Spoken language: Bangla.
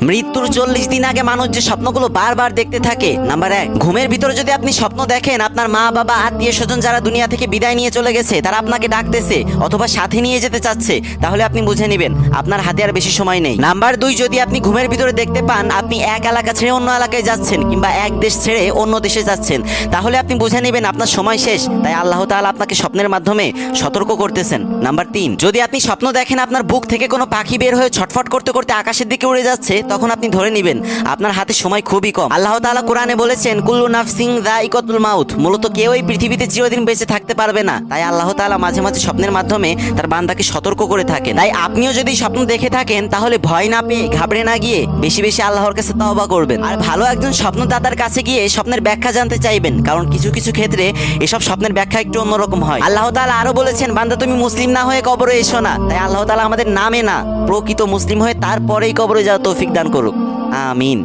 মৃত্যুর 40 দিন আগে মানুষ যে স্বপ্নগুলো বারবার দেখতে থাকে। নাম্বার 1, ঘুমের ভিতরে যদি আপনি স্বপ্ন দেখেন আপনার মা বাবা আত্মীয় স্বজন যারা দুনিয়া থেকে বিদায় নিয়ে চলে গেছে তারা আপনাকে ডাকতেছে অথবা সাথে নিয়ে যেতে চাচ্ছে, তাহলে আপনি বুঝে নেবেন আপনার হাতে আর বেশি সময় নেই। নাম্বার 2, যদি আপনি ঘুমের ভিতরে দেখতে পান আপনি এক এলাকা ছেড়ে অন্য এলাকায় যাচ্ছেন কিংবা এক দেশ ছেড়ে অন্য দেশে যাচ্ছেন, তাহলে আপনি বুঝে নেবেন আপনার সময় শেষ, তাই আল্লাহ তাআলা আপনাকে স্বপ্নের মাধ্যমে সতর্ক করতেছেন। নাম্বার 3, যদি আপনি স্বপ্ন দেখেন আপনার বুক থেকে কোনো পাখি বের হয়ে ছটফট করতে করতে আকাশের দিকে উড়ে যাচ্ছে, তখন আপনি ধরে নেবেন আপনার হাতে সময় খুবই কম। আল্লাহ তাআলা কোরআনে বলেছেন কুল্লু নাফসিন যায়িকাতুল মাউত, মূলত কেউ এই পৃথিবীতে চিরদিন বেঁচে থাকতে পারবে না, তাই আল্লাহ তাআলা মাঝে মাঝে স্বপ্নের মাধ্যমে তার বান্দাকে সতর্ক করে থাকেন। তাই আপনিও যদি স্বপ্ন দেখে থাকেন তাহলে ভয় না পেয়ে ঘাবড়ে না গিয়ে বেশি বেশি আল্লাহর কাছে তওবা করবেন আর ভালো একজন স্বপ্নদাতার কাছে গিয়ে স্বপ্নের ব্যাখ্যা জানতে চাইবেন, কারণ কিছু কিছু ক্ষেত্রে এসব স্বপ্নের ব্যাখ্যা একটু অন্যরকম হয়। আল্লাহ তাআলা আরো বলেছেন বান্দা তুমি মুসলিম না হয়ে কবরে এসো না, তাই আল্লাহ তাআলা আমাদের নামে না প্রকৃত মুসলিম হয়ে তারপরেই কবরে যাওয়ার তৌফিক দান করুক। আমিন।